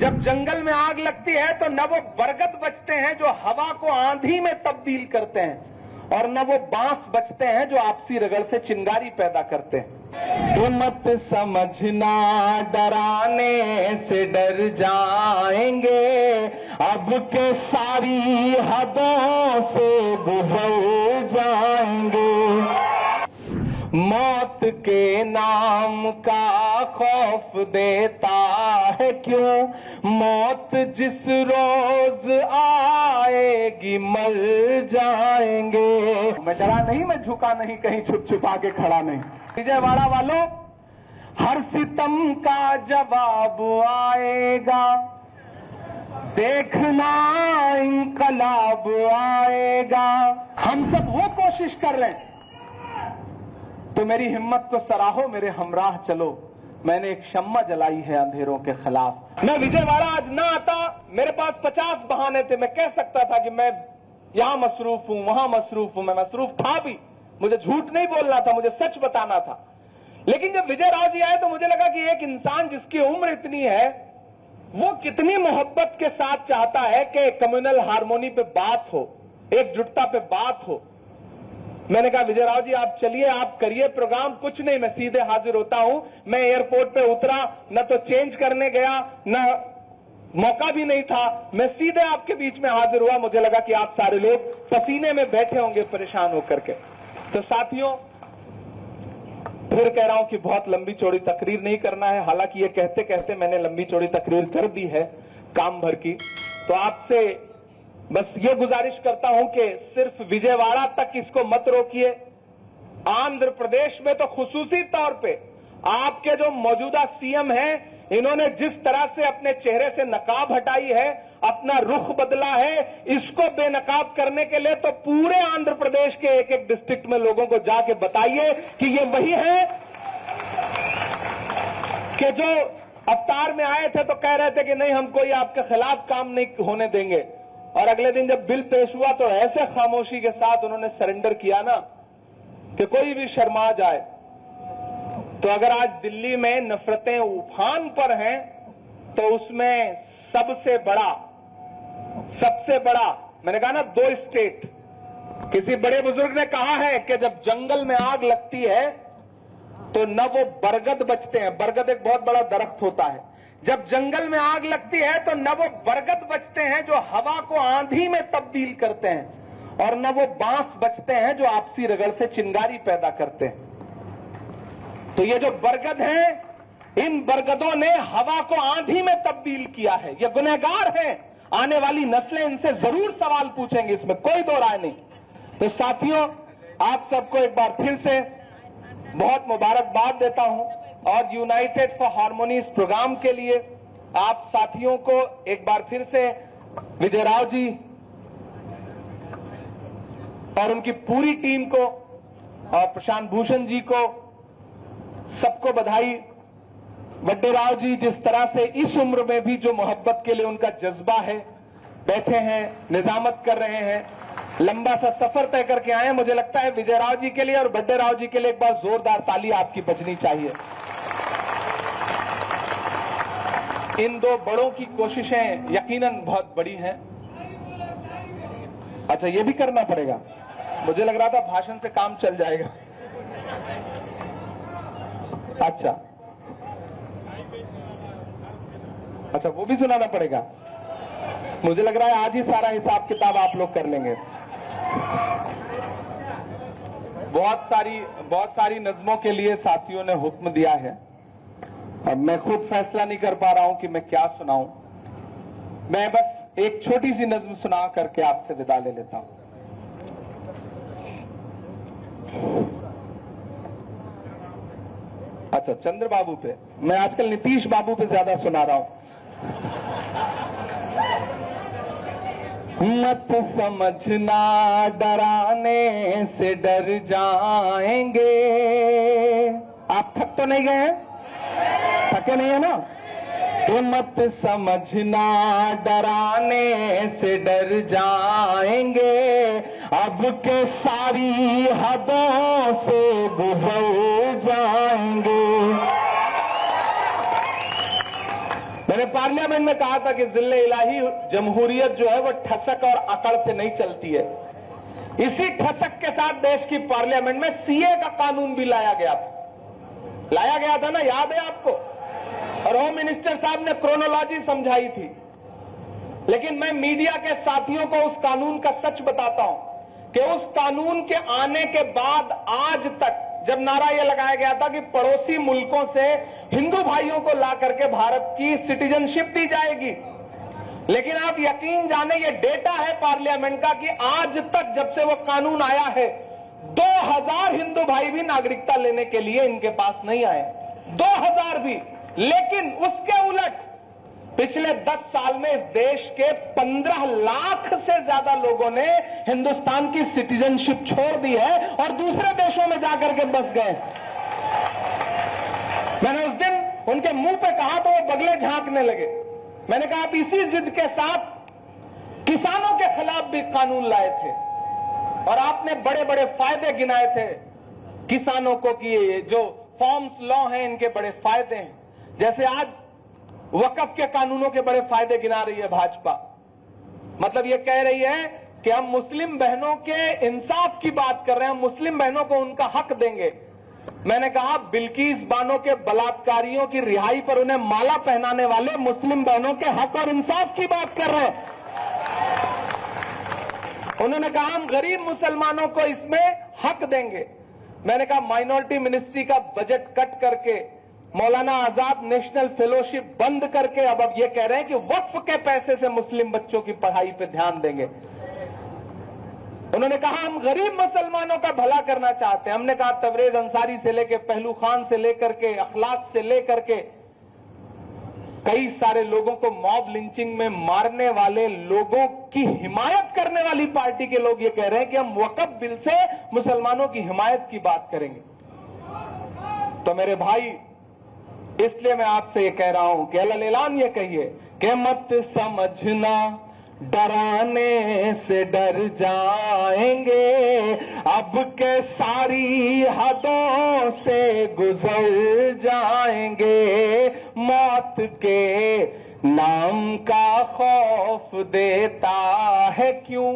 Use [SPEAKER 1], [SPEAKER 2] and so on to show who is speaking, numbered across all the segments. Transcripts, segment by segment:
[SPEAKER 1] जब जंगल में आग लगती है तो न वो बरगद बचते हैं जो हवा को आंधी में तब्दील करते हैं, और न वो बांस बचते हैं जो आपसी रगड़ से चिंगारी पैदा करते हैं। मत समझना डराने से डर जाएंगे, अब के सारी हदों से गुजर जाएंगे। मौत के नाम का खौफ देता है क्यों, मौत जिस रोज आएगी मर जाएंगे। मैं डरा नहीं, मैं झुका नहीं, कहीं छुप छुपा के खड़ा नहीं। विजयवाड़ा वालों, हर सितम का जवाब आएगा, देखना इंकलाब आएगा। हम सब वो कोशिश कर रहे हैं, तो मेरी हिम्मत को सराहो, मेरे हमराह चलो। मैंने एक शम्मा जलाई है अंधेरों के खिलाफ। मैं विजयवाड़ा आज ना आता, मेरे पास 50 बहाने थे। मैं कह सकता था कि मैं यहां मसरूफ हूं, वहां मसरूफ हूं। मैं मसरूफ था भी, मुझे झूठ नहीं बोलना था, मुझे सच बताना था। लेकिन जब विजय राव जी आए तो मुझे लगा कि एक इंसान जिसकी उम्र इतनी है, वो कितनी मोहब्बत के साथ चाहता है कि कम्युनल हार्मोनी पे बात हो, एकजुटता पे बात हो। मैंने कहा विजय राव जी आप चलिए, आप करिए प्रोग्राम। कुछ नहीं, मैं सीधे हाजिर होता हूं। मैं एयरपोर्ट पे उतरा, न तो चेंज करने गया, न मौका भी नहीं था। मैं सीधे आपके बीच में हाजिर हुआ। मुझे लगा कि आप सारे लोग पसीने में बैठे होंगे परेशान होकर के। तो साथियों, फिर कह रहा हूं कि बहुत लंबी चौड़ी तकरीर नहीं करना है। हालांकि ये कहते कहते मैंने लंबी चौड़ी तकरीर कर दी है काम भर की। तो आपसे बस ये गुजारिश करता हूं कि सिर्फ विजयवाड़ा तक इसको मत रोकिए। आंध्र प्रदेश में तो खुसूसी तौर पे आपके जो मौजूदा सीएम हैं, इन्होंने जिस तरह से अपने चेहरे से नकाब हटाई है, अपना रुख बदला है, इसको बेनकाब करने के लिए तो पूरे आंध्र प्रदेश के एक एक डिस्ट्रिक्ट में लोगों को जाके बताइए कि ये वही है कि जो अवतार में आए थे तो कह रहे थे कि नहीं, हम कोई आपके खिलाफ काम नहीं होने देंगे, और अगले दिन जब बिल पेश हुआ तो ऐसे खामोशी के साथ उन्होंने सरेंडर किया ना कि कोई भी शर्मा जाए। तो अगर आज दिल्ली में नफरतें उफान पर हैं, तो उसमें सबसे बड़ा मैंने कहा ना, 2 स्टेट। किसी बड़े बुजुर्ग ने कहा है कि जब जंगल में आग लगती है तो न वो बरगद बचते हैं। बरगद एक बहुत बड़ा दरख्त होता है। जब जंगल में आग लगती है तो न वो बरगद बचते हैं जो हवा को आंधी में तब्दील करते हैं, और न वो बांस बचते हैं जो आपसी रगड़ से चिंगारी पैदा करते हैं। तो ये जो बरगद हैं, इन बरगदों ने हवा को आंधी में तब्दील किया है। ये गुनहगार हैं। आने वाली नस्लें इनसे जरूर सवाल पूछेंगी, इसमें कोई दो राय नहीं। तो साथियों, आप सबको एक बार फिर से बहुत मुबारकबाद देता हूं, और यूनाइटेड फॉर हार्मोनी इस प्रोग्राम के लिए आप साथियों को एक बार फिर से विजय राव जी और उनकी पूरी टीम को और प्रशांत भूषण जी को सबको बधाई। वड्डे राव जी जिस तरह से इस उम्र में भी जो मोहब्बत के लिए उनका जज्बा है, बैठे हैं, निजामत कर रहे हैं, लंबा सा सफर तय करके आए हैं। मुझे लगता है विजय राव जी के लिए और वड्डे राव जी के लिए एक बार जोरदार ताली आपकी बजनी चाहिए। इन 2 बड़ों की कोशिशें यकीनन बहुत बड़ी हैं। अच्छा, ये भी करना पड़ेगा। मुझे लग रहा था भाषण से काम चल जाएगा। अच्छा, वो भी सुनाना पड़ेगा। मुझे लग रहा है आज ही सारा हिसाब किताब आप लोग कर लेंगे। बहुत सारी नज़मों के लिए साथियों ने हुक्म दिया है। अब मैं खुद फैसला नहीं कर पा रहा हूं कि मैं क्या सुनाऊं। मैं बस एक छोटी सी नज़्म सुना करके आपसे विदा ले लेता हूं। अच्छा, चंद्र बाबू पे। मैं आजकल नीतीश बाबू पे ज्यादा सुना रहा हूं। मत समझना डराने से डर जाएंगे। आप थक तो नहीं गए हैं? थके नहीं है ना? तो मत समझना डराने से डर जाएंगे, अब के सारी हदों से गुजर जाएंगे। मैंने पार्लियामेंट में कहा था कि जिले इलाही जमहूरियत जो है वो ठसक और अकड़ से नहीं चलती है। इसी ठसक के साथ देश की पार्लियामेंट में सीए का कानून भी लाया गया था ना, याद है आपको? और होम मिनिस्टर साहब ने क्रोनोलॉजी समझाई थी। लेकिन मैं मीडिया के साथियों को उस कानून का सच बताता हूं कि उस कानून के आने के बाद आज तक, जब नारा यह लगाया गया था कि पड़ोसी मुल्कों से हिंदू भाइयों को ला करके भारत की सिटीजनशिप दी जाएगी, लेकिन आप यकीन जाने ये डेटा है पार्लियामेंट का कि आज तक जब से वो कानून आया है 2000 हिंदू भाई भी नागरिकता लेने के लिए इनके पास नहीं आए, 2000 भी। लेकिन उसके उलट पिछले 10 साल में इस देश के 15 लाख से ज्यादा लोगों ने हिंदुस्तान की सिटीजनशिप छोड़ दी है और दूसरे देशों में जाकर के बस गए। मैंने उस दिन उनके मुंह पे कहा तो वो बगले झांकने लगे। मैंने कहा आप इसी जिद के साथ किसानों के खिलाफ भी कानून लाए थे और आपने बड़े बड़े फायदे गिनाए थे किसानों को कि ये जो फॉर्म्स लॉ हैं इनके बड़े फायदे हैं। जैसे आज वक्फ के कानूनों के बड़े फायदे गिना रही है भाजपा, मतलब ये कह रही है कि हम मुस्लिम बहनों के इंसाफ की बात कर रहे हैं, हम मुस्लिम बहनों को उनका हक देंगे। मैंने कहा बिल्किस बानो के बलात्कारियों की रिहाई पर उन्हें माला पहनाने वाले मुस्लिम बहनों के हक और इंसाफ की बात कर रहे हैं। उन्होंने कहा हम गरीब मुसलमानों को इसमें हक देंगे। मैंने कहा माइनॉरिटी मिनिस्ट्री का बजट कट करके, मौलाना आजाद नेशनल फेलोशिप बंद करके अब ये कह रहे हैं कि वक्फ के पैसे से मुस्लिम बच्चों की पढ़ाई पे ध्यान देंगे। उन्होंने कहा हम गरीब मुसलमानों का भला करना चाहते हैं। हमने कहा तबरेज अंसारी से लेकर, पहलू खान से लेकर के, अखलाक से लेकर के कई सारे लोगों को मॉब लिंचिंग में मारने वाले लोगों की हिमायत करने वाली पार्टी के लोग ये कह रहे हैं कि हम वक्फ बिल से मुसलमानों की हिमायत की बात करेंगे। तो मेरे भाई, इसलिए मैं आपसे ये कह रहा हूं कि अल्लाह ऐलान ये कहिए कि मत समझना डराने से डर जाएंगे, अब के सारी हदों से गुजर जाएंगे, मौत के नाम का खौफ देता है क्यों,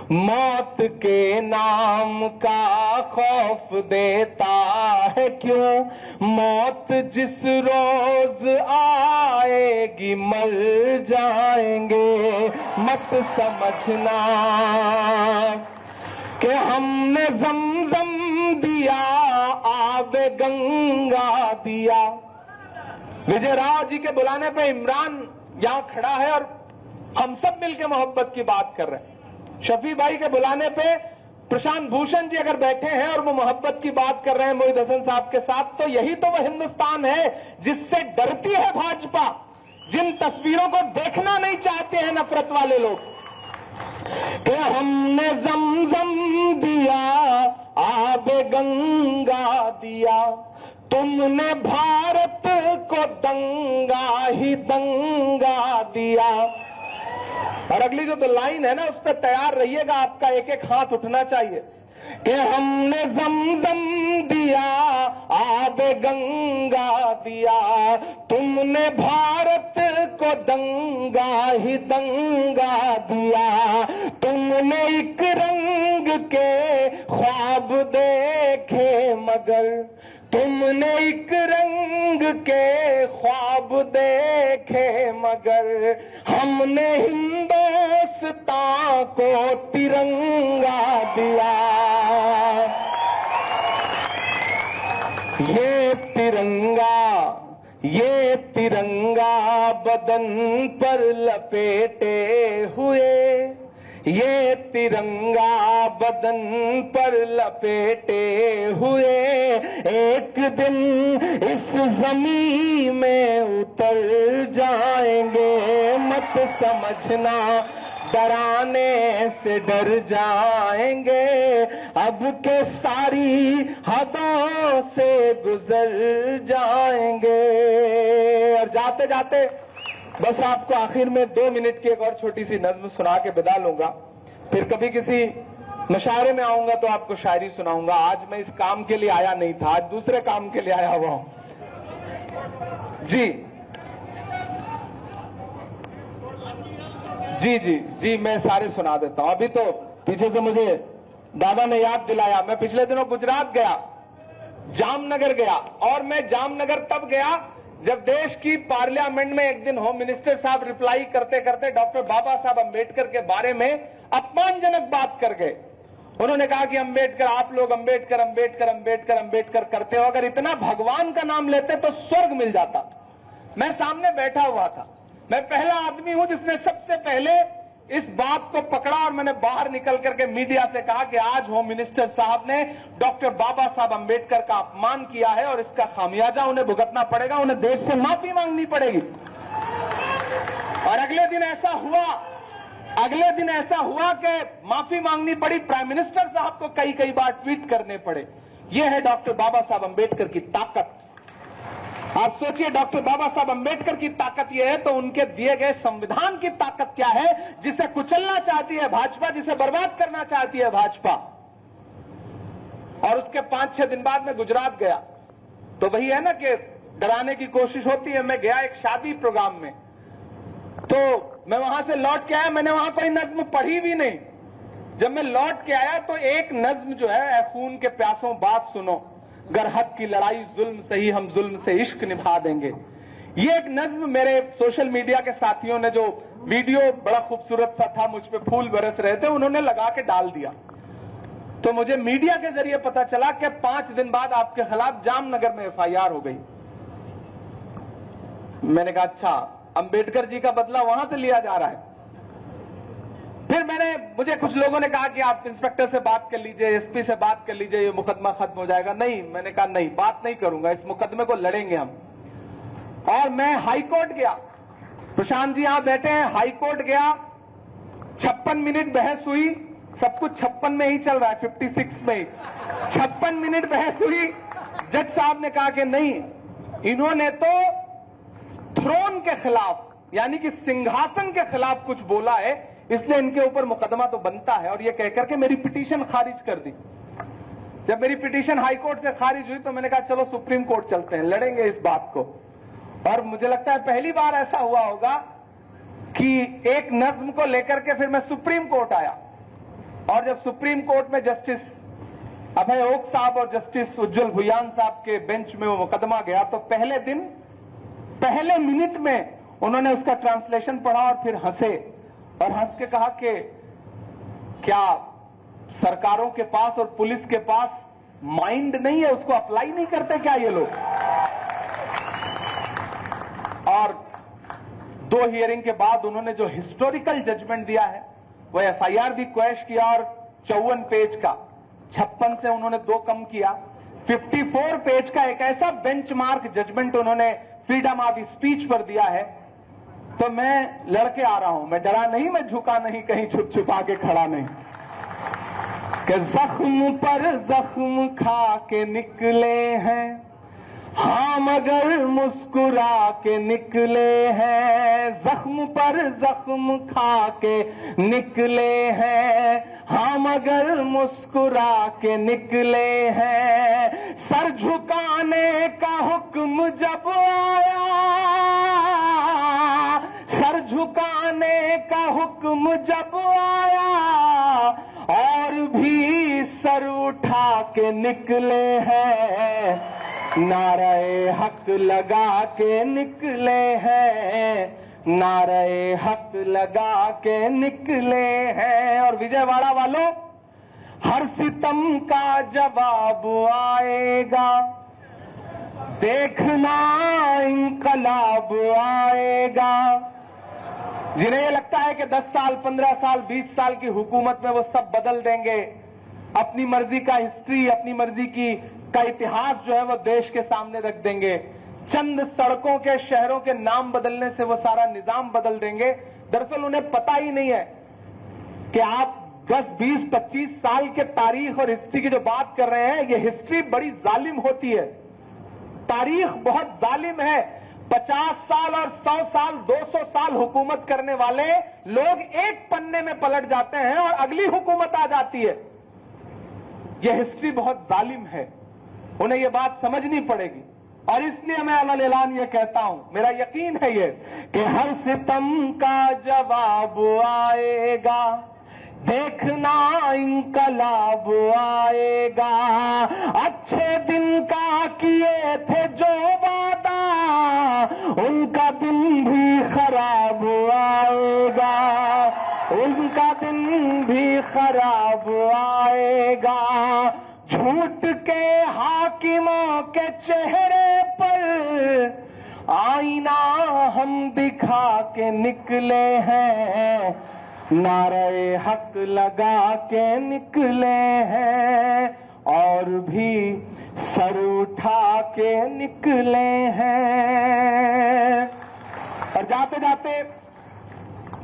[SPEAKER 1] मौत के नाम का खौफ देता है क्यों, मौत जिस रोज आएगी मर जाएंगे, मत समझना कि हमने ज़मज़म दिया आबे गंगा दिया। विजय राव जी के बुलाने पे इमरान यहां खड़ा है और हम सब मिलकर मोहब्बत की बात कर रहे हैं। शफी भाई के बुलाने पे प्रशांत भूषण जी अगर बैठे हैं और वो मोहब्बत की बात कर रहे हैं मोहित हसन साहब के साथ, तो यही तो वो हिंदुस्तान है जिससे डरती है भाजपा, जिन तस्वीरों को देखना नहीं चाहते हैं नफरत वाले लोग। कि हमने ज़मज़म दिया आबे गंगा दिया, तुमने भारत को दंगा ही दंगा दिया। और अगली जो तो लाइन है ना, उस पर तैयार रहिएगा, आपका एक एक हाथ उठना चाहिए कि हमने ज़मज़म दिया आबे गंगा दिया, तुमने भारत को दंगा ही दंगा दिया, तुमने एक रंग के ख्वाब देखे मगर, तुमने एक रंग के ख्वाब देखे मगर, हमने हिंदुस्तान को तिरंगा दिया। ये तिरंगा बदन पर लपेटे हुए, ये तिरंगा बदन पर लपेटे हुए, एक दिन इस ज़मीन में उतर जाएंगे, मत समझना डराने से डर जाएंगे, अब के सारी हदों से गुजर जाएंगे। और जाते जाते बस आपको आखिर में 2 मिनट की एक और छोटी सी नज्म सुना के विदा लूंगा, फिर कभी किसी मुशायरे में आऊंगा तो आपको शायरी सुनाऊंगा। आज मैं इस काम के लिए आया नहीं था, आज दूसरे काम के लिए आया हुआ हूं जी। जी मैं सारे सुना देता हूं। अभी तो पीछे से मुझे दादा ने याद दिलाया, मैं पिछले दिनों गुजरात गया, जामनगर गया, और मैं जामनगर तब गया जब देश की पार्लियामेंट में एक दिन होम मिनिस्टर साहब रिप्लाई करते करते डॉक्टर बाबा साहब अंबेडकर के बारे में अपमानजनक बात कर गए। उन्होंने कहा कि अंबेडकर, आप लोग अंबेडकर अंबेडकर अंबेडकर अंबेडकर करते हो, अगर इतना भगवान का नाम लेते तो स्वर्ग मिल जाता। मैं सामने बैठा हुआ था, मैं पहला आदमी हूं जिसने सबसे पहले इस बात को पकड़ा, और मैंने बाहर निकल करके मीडिया से कहा कि आज होम मिनिस्टर साहब ने डॉक्टर बाबा साहब अंबेडकर का अपमान किया है और इसका खामियाजा उन्हें भुगतना पड़ेगा, उन्हें देश से माफी मांगनी पड़ेगी। और अगले दिन ऐसा हुआ कि माफी मांगनी पड़ी, प्राइम मिनिस्टर साहब को कई बार ट्वीट करने पड़े। यह है डॉक्टर बाबा साहब अंबेडकर की ताकत। आप सोचिए, डॉक्टर बाबा साहब अंबेडकर की ताकत यह है तो उनके दिए गए संविधान की ताकत क्या है, जिसे कुचलना चाहती है भाजपा, जिसे बर्बाद करना चाहती है भाजपा। और उसके 5-6 दिन बाद मैं गुजरात गया, तो वही है ना कि डराने की कोशिश होती है। मैं गया एक शादी प्रोग्राम में, तो मैं वहां से लौट के आया, मैंने वहां कोई नज्म पढ़ी भी नहीं। जब मैं लौट के आया तो एक नज्म जो है, खून के प्यासों बात सुनो, गर हक की लड़ाई जुल्म सही, हम जुल्म से इश्क निभा देंगे। ये एक नज्म मेरे सोशल मीडिया के साथियों ने, जो वीडियो बड़ा खूबसूरत सा था, मुझ पे फूल बरस रहे थे, उन्होंने लगा के डाल दिया। तो मुझे मीडिया के जरिए पता चला कि 5 दिन बाद आपके खिलाफ जामनगर में FIR हो गई। मैंने कहा अच्छा, अंबेडकर जी का बदला वहां से लिया जा रहा है। फिर मुझे कुछ लोगों ने कहा कि आप इंस्पेक्टर से बात कर लीजिए, SP से बात कर लीजिए, ये मुकदमा खत्म हो जाएगा। नहीं, मैंने कहा नहीं, बात नहीं करूंगा, इस मुकदमे को लड़ेंगे हम। और मैं हाई कोर्ट गया, प्रशांत जी यहां बैठे हैं, हाई कोर्ट गया, 56 मिनट बहस हुई, सब कुछ 56 में ही चल रहा है, 56 में ही 56 मिनट बहस हुई। जज साहब ने कहा कि नहीं, इन्होंने तो थ्रोन के खिलाफ, यानी कि सिंहासन के खिलाफ कुछ बोला है, इसलिए इनके ऊपर मुकदमा तो बनता है। और ये कहकर के मेरी पिटीशन खारिज कर दी। जब मेरी पिटीशन हाई कोर्ट से खारिज हुई तो मैंने कहा चलो सुप्रीम कोर्ट चलते हैं, लड़ेंगे इस बात को। और मुझे लगता है पहली बार ऐसा हुआ होगा कि एक नज्म को लेकर के फिर मैं सुप्रीम कोर्ट आया। और जब सुप्रीम कोर्ट में जस्टिस अभय ओक साहब और जस्टिस उज्जवल भुयान साहब के बेंच में वो मुकदमा गया, तो पहले दिन पहले मिनट में उन्होंने उसका ट्रांसलेशन पढ़ा और फिर हंसे, और हंस के कहा कि क्या सरकारों के पास और पुलिस के पास माइंड नहीं है, उसको अप्लाई नहीं करते क्या ये लोग। और 2 हियरिंग के बाद उन्होंने जो हिस्टोरिकल जजमेंट दिया है, वो FIR भी क्वैश किया, और 54 पेज का 56 से उन्होंने 2 कम किया, 54 पेज का एक ऐसा बेंचमार्क जजमेंट उन्होंने फ्रीडम ऑफ स्पीच पर दिया है। तो मैं लड़के आ रहा हूं, मैं डरा नहीं, मैं झुका नहीं, कहीं छुप छुपा के खड़ा नहीं, कि जख्म पर जख्म खा के निकले हैं हाँ, मगर मुस्कुरा के निकले हैं। जख्म पर जख्म खा के निकले हैं हाँ, मगर मुस्कुरा के निकले हैं। सर झुकाने का हुक्म जब आया, सर झुकाने का हुक्म जब आया, और भी सर उठा के निकले हैं। नारे हक लगा के निकले हैं, नारे हक लगा के निकले हैं। और विजयवाड़ा वालों, हर सितम का जवाब आएगा, देखना इंकलाब आएगा। जिन्हें ये लगता है कि 10 साल 15 साल 20 साल की हुकूमत में वो सब बदल देंगे, अपनी मर्जी का हिस्ट्री, अपनी मर्जी का इतिहास जो है वो देश के सामने रख देंगे, चंद सड़कों के शहरों के नाम बदलने से वो सारा निजाम बदल देंगे। दरअसल उन्हें पता ही नहीं है कि आप 10, 20, 25 साल के तारीख और हिस्ट्री की जो बात कर रहे हैं, ये हिस्ट्री बड़ी जालिम होती है, तारीख बहुत जालिम है। 50 साल और 100 साल 200 साल हुकूमत करने वाले लोग एक पन्ने में पलट जाते हैं और अगली हुकूमत आ जाती है। यह हिस्ट्री बहुत जालिम है, उन्हें यह बात समझनी पड़ेगी। और इसलिए मैं अलल ऐलान ये कहता हूं, मेरा यकीन है ये कि हर सितम का जवाब आएगा, देखना इंकलाब आएगा। अच्छे दिन का किए थे जो वादा, उनका दिन भी खराब आएगा, उनका दिन भी खराब आएगा। झूठ के हाकिमों के चेहरे पर आईना हम दिखा के निकले हैं, नारे हक लगा के निकले हैं, और भी सर उठा के निकले हैं। और जाते जाते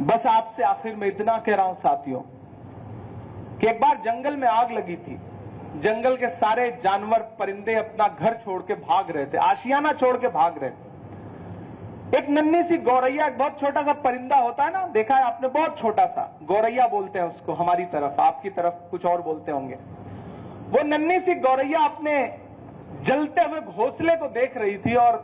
[SPEAKER 1] बस आपसे आखिर में इतना कह रहा हूं साथियों कि एक बार जंगल में आग लगी थी। जंगल के सारे जानवर परिंदे अपना घर छोड़ के भाग रहे थे, आशियाना छोड़ के भाग रहे थे। एक नन्ही सी गौरैया, एक बहुत छोटा सा परिंदा होता है ना, देखा है आपने, बहुत छोटा सा, गौरैया बोलते हैं उसको हमारी तरफ, आपकी तरफ कुछ और बोलते होंगे। वो नन्ही सी गौरैया अपने जलते हुए घोंसले को देख रही थी और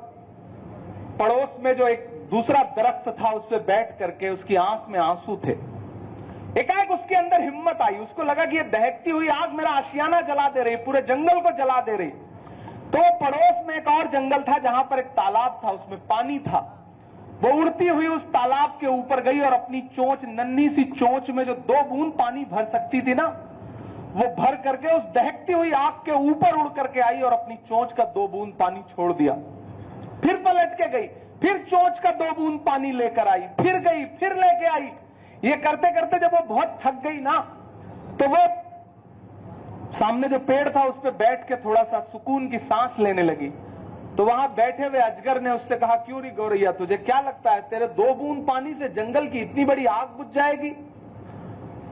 [SPEAKER 1] पड़ोस में जो एक दूसरा दरख्त था उस पर बैठ करके उसकी आंख में आंसू थे। एकाएक उसके अंदर हिम्मत आई, उसको लगा कि ये दहकती हुई आग मेरा आशियाना जला दे रही, पूरे जंगल को जला दे रही। तो पड़ोस में एक और जंगल था जहां पर एक तालाब था, उसमें पानी था। वो उड़ती हुई उस तालाब के ऊपर गई और अपनी चोंच, नन्ही सी चोंच में जो 2 बूंद पानी भर सकती थी ना, वो भर करके उस दहकती हुई आग के ऊपर उड़ करके आई और अपनी चोंच का 2 बूंद पानी छोड़ दिया। फिर पलट के गई, फिर चोंच का 2 बूंद पानी लेकर आई, फिर गई, फिर लेके आई। ये करते करते जब वो बहुत थक गई ना, तो वो सामने जो पेड़ था उस पर बैठ के थोड़ा सा सुकून की सांस लेने लगी। तो वहां बैठे हुए अजगर ने उससे कहा, क्यों री गौरैया, तुझे क्या लगता है तेरे 2 बूंद पानी से जंगल की इतनी बड़ी आग बुझ जाएगी?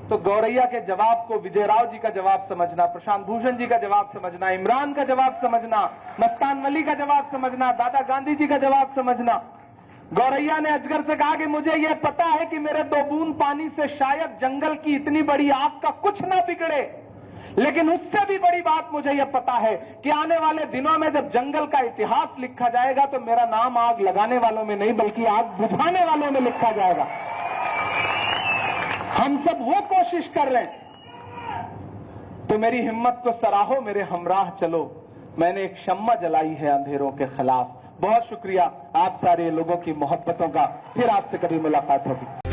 [SPEAKER 1] तो गौरैया के जवाब को विजयराव जी का जवाब समझना, प्रशांत भूषण जी का जवाब समझना, इमरान का जवाब समझना, मस्तान वली का जवाब समझना, दादा गांधी जी का जवाब समझना। गौरैया ने अजगर से कहा कि मुझे यह पता है कि मेरे 2 बूंद पानी से शायद जंगल की इतनी बड़ी आग का कुछ ना बिगड़े, लेकिन उससे भी बड़ी बात मुझे यह पता है कि आने वाले दिनों में जब जंगल का इतिहास लिखा जाएगा तो मेरा नाम आग लगाने वालों में नहीं बल्कि आग बुझाने वालों में लिखा जाएगा। हम सब वो कोशिश कर रहे हैं, तो मेरी हिम्मत को सराहो, मेरे हमराह चलो, मैंने एक शम्मा जलाई है अंधेरों के खिलाफ। बहुत शुक्रिया आप सारे लोगों की मोहब्बतों का। फिर आपसे कभी मुलाकात होगी।